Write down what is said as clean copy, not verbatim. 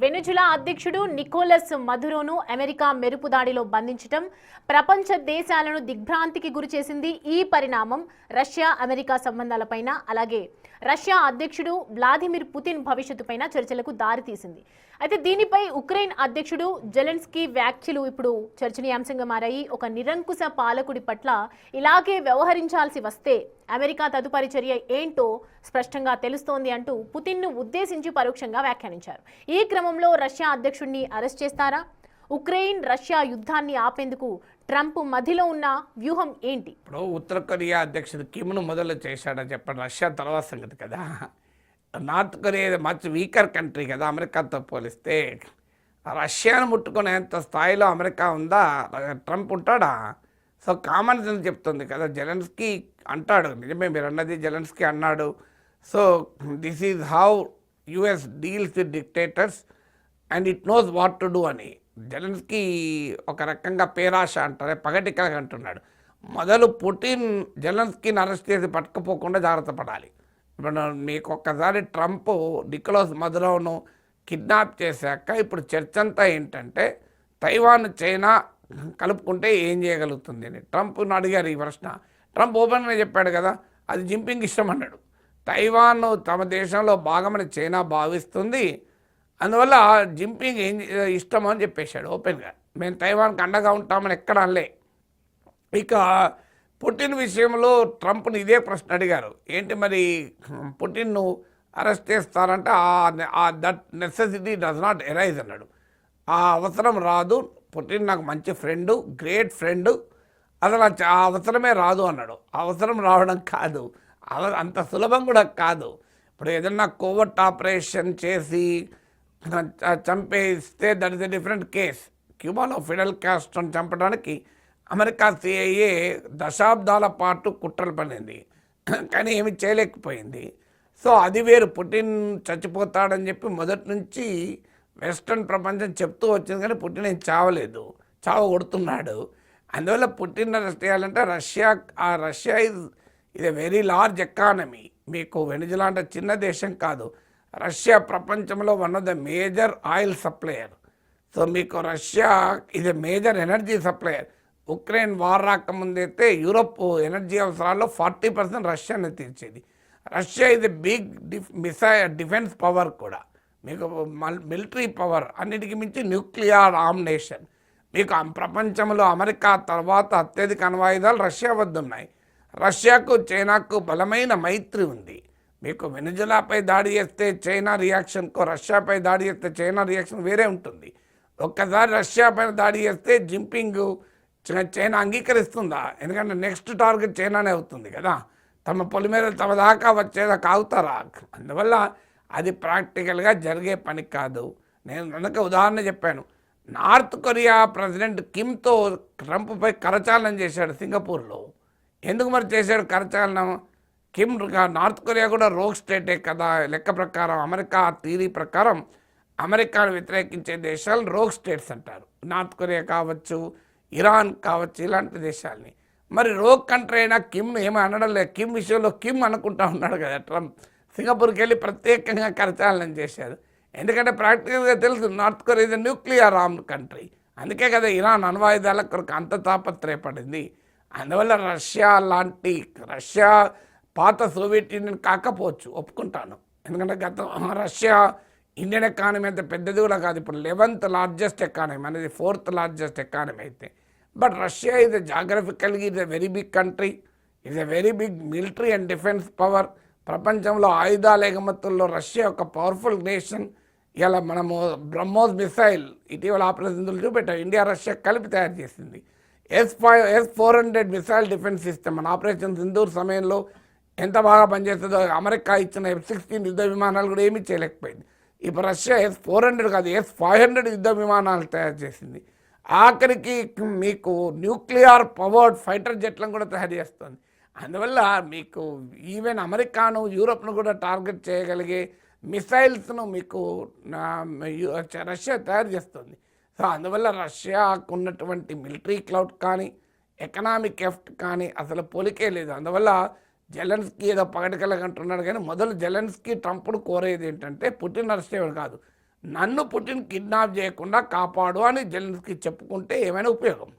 వెనుజులా అధ్యక్షుడు Nicholas మదురోను America మెరుపు దాడిలో బంధించటం ప్రపంచ దేశాలను దిగ్భ్రాంతికి గురిచేసింది. ఈ పరిణామం రష్యా అమెరికా సంబంధాలపైన అలాగే రష్యా అధ్యక్షుడు వ్లాదిమిర్ పుతిన్ భవిష్యత్తుపైన చర్చలకు దారితీసింది. అయితే దీనిపై ఉక్రెయిన్ అధ్యక్షుడు జెలెన్స్కీ వ్యాఖ్యలు ఇప్పుడు చర్చనీయాంశంగా మారాయి. ఒక నిరంకుశ పాలకుడి పట్ల ఇలాగే వ్యవహరించాల్సి వస్తే అమెరికా తదుపరి చర్య ఏంటో స్పష్టంగా తెలుస్తోంది అంటూ పుతిన్ను ఉద్దేశించి పరోక్షంగా వ్యాఖ్యానించారు. ఈ క్రమంలో రష్యా అధ్యక్షుడిని అరెస్ట్ చేస్తారా? ఉక్రెయిన్ రష్యా యుద్ధాన్ని ఆపేందుకు ట్రంప్ మధ్యలో ఉన్న వ్యూహం ఏంటి? ఇప్పుడు ఉత్తర కొరియా అధ్యక్షుడు కిమ్ను మొదలు చేశాడని చెప్పండి. రష్యా తర్వాత సంగతి కదా. North Korea much weaker country కదా అమెరికాతో పోలిస్తే. రష్యాను ముట్టుకునేంత స్థాయిలో అమెరికా ఉందా? ట్రంప్ ఉంటాడా? సో కామన్ సెన్స్ చెప్తుంది కదా. జెలెన్స్కీ అంటాడు, నిజమే మీరు అన్నది, జెలెన్స్కీ అన్నాడు. So this is how US deals with dictators and it knows what to do అని జెలెన్స్కీ ఒక రకంగా పేరాశ అంటారే పగటికగా అంటున్నాడు. మొదలు పుటిన్ జెలెన్స్కీని అరెస్ట్ చేసి పట్టుకుపోకుండా జాగ్రత్త పడాలి. ఇప్పుడు మీకు ఒక్కసారి ట్రంప్ నికోలస్ మదురోను కిడ్నాప్ చేశాక ఇప్పుడు చర్చ అంతా ఏంటంటే తైవాన్ చైనా కలుపుకుంటే ఏం చేయగలుగుతుంది అని ట్రంప్ను అడిగారు ఈ ప్రశ్న. ట్రంప్ ఓపెన్గా చెప్పాడు కదా, అది జింపింగ్ ఇష్టం అన్నాడు. తైవాన్ తమ దేశంలో భాగమని చైనా భావిస్తుంది, అందువల్ల జింపింగ్ ఏం ఇష్టం అని చెప్పేశాడు ఓపెన్గా. మేము తైవాన్కి అండగా ఉంటామని ఎక్కడ అనలే. ఇక పుటిన్ విషయంలో ట్రంప్ని ఇదే ప్రశ్న అడిగారు, ఏంటి మరి పుటిన్ను అరెస్ట్ చేస్తారంటే that necessity does not arise అన్నాడు. ఆ అవసరం రాదు, పుటిన్ నాకు మంచి ఫ్రెండు, గ్రేట్ ఫ్రెండు, అసలు ఆ అవసరమే రాదు అన్నాడు. అవసరం రావడం కాదు, అంత సులభం కూడా కాదు. ఇప్పుడు ఏదన్నా కోవర్ట్ ఆపరేషన్ చేసి చంపేస్తే that is a different case. క్యూబాలో ఫిడెల్ కాస్ట్రోని చంపడానికి అమెరికా సిఐఏ దశాబ్దాల పాటు కుట్రలు పడింది, కానీ ఏమి చేయలేకపోయింది. సో అది వేరు. పుటిన్ చచ్చిపోతాడని చెప్పి మొదటి నుంచి వెస్ట్రన్ ప్రపంచం చెప్తూ వచ్చింది, కానీ పుటిన్ ఏం చావలేదు, కొడుతున్నాడు. అందువల్ల పుటిన్ అరెస్ట్ చేయాలంటే రష్యా ఇది వెరీ లార్జ్ ఎకానమీ. మీకు వెనిజులా అంటే చిన్న దేశం కాదు. రష్యా ప్రపంచంలో one of the major oil supplier. So మీకు రష్యా ఇది major energy supplier. Ukraine war రాకముందైతే యూరోప్ ఎనర్జీ అవసరాల్లో 40% రష్యానే తీర్చేది. రష్యా ఇది బిగ్ డిఫెన్స్ పవర్ కూడా, మీకు మిలిటరీ పవర్, అన్నిటికీ మించి న్యూక్లియర్ ఆర్మ్ నేషన్. మీకు ప్రపంచంలో అమెరికా తర్వాత అత్యధిక అణ్వాయుధాలు రష్యా వద్ద ఉన్నాయి. రష్యాకు చైనాకు బలమైన మైత్రి ఉంది. మీకు వెనిజులాపై దాడి చేస్తే చైనా రియాక్షన్కు రష్యాపై దాడి చేస్తే చైనా రియాక్షన్ వేరే ఉంటుంది. ఒక్కసారి రష్యా పైన దాడి చేస్తే జింపింగ్ చైనా అంగీకరిస్తుందా? ఎందుకంటే నెక్స్ట్ టార్గెట్ చైనానే అవుతుంది కదా. తమ పొలిమేర తమ దాకా వచ్చేదాకా ఆగుతారా? అందువల్ల అది ప్రాక్టికల్గా జరిగే పని కాదు. నేను అందుకే ఉదాహరణ చెప్పాను. నార్త్ కొరియా ప్రెసిడెంట్ కిమ్తో ట్రంప్పై కరచాలనం చేశాడు సింగపూర్లో. ఎందుకు మరి చేశాడు కరచాలనం? కిమ్ నార్త్ కొరియా కూడా రోగ్ స్టేటే కదా లెక్క ప్రకారం. అమెరికా థియరీ ప్రకారం అమెరికాను వ్యతిరేకించే దేశాలు రోగ్ స్టేట్స్ అంటారు. నార్త్ కొరియా కావచ్చు, ఇరాన్ కావచ్చు, ఇలాంటి దేశాలని. మరి రోగ్ కంట్రీ అయినా కిమ్ను ఏమీ అనడం లేదు. కిమ్ విషయంలో కిమ్ అనుకుంటా ఉన్నాడు కదా ట్రంప్. సింగపూర్కి వెళ్ళి ప్రత్యేకంగా కరచాలనం చేశారు. ఎందుకంటే ప్రాక్టికల్గా తెలుసు నార్త్ కొరియా ఇది న్యూక్లియర్ ఆర్మ్ కంట్రీ. అందుకే కదా ఇరాన్ అణ్వాయుధాల కొరకు అంత తాపత్రయపడింది. అందువల్ల రష్యా పాత సోవియట్ యూనియన్ కాకపోవచ్చు, ఒప్పుకుంటాను. ఎందుకంటే రష్యా ఇండియన్ ఎకానమీ అంత పెద్దది కూడా కాదు. ఇప్పుడు 11th లార్జెస్ట్ ఎకానమీ అనేది 4th లార్జెస్ట్ ఎకానమీ అయితే. బట్ రష్యా ఇది జాగ్రఫికల్గా ఇది వెరీ బిగ్ కంట్రీ, ఇది very big military and defence power. ప్రపంచంలో ఆయుధాల ఎగుమతుల్లో రష్యా ఒక పవర్ఫుల్ నేషన్. ఇలా మనము బ్రహ్మోస్ మిసైల్ ఇటీవల ఆపరేషన్ చూపెట్టాం, ఇండియా రష్యా కలిపి తయారు చేసింది. S-400 మిసైల్ డిఫెన్స్ సిస్టమ్ మన ఆపరేషన్ సింధూర్ సమయంలో ఎంత బాగా పనిచేస్తుందో. అమెరికా ఇచ్చిన F-16 యుద్ధ విమానాలు కూడా ఏమీ చేయలేకపోయింది. ఇప్పుడు రష్యా S-400 కాదు S-500 యుద్ధ విమానాలు తయారు చేసింది. ఆఖరికి మీకు న్యూక్లియర్ పవర్డ్ ఫైటర్ జెట్లను కూడా తయారు చేస్తుంది. అందువల్ల మీకు ఈవెన్ అమెరికాను యూరోప్ను కూడా టార్గెట్ చేయగలిగే మిసైల్స్ను మీకు రష్యా తయారు చేస్తుంది. సో అందువల్ల రష్యాకు ఉన్నటువంటి మిలిటరీ క్లౌడ్ కానీ ఎకనామిక్ ఎఫెక్ట్ కానీ అసలు పోలికే లేదు. అందువల్ల జెలెన్స్కీ ఏదో పగటికలగా అంటున్నాడు, కానీ మొదలు జెలెన్స్కీ ట్రంప్ను కోరేది ఏంటంటే పుటిన్ అరెస్ట్ చేయడం కాదు, నన్ను పుటిన్ కిడ్నాప్ చేయకుండా కాపాడు అని జెలెన్స్కీ చెప్పుకుంటే ఏమైనా ఉపయోగం?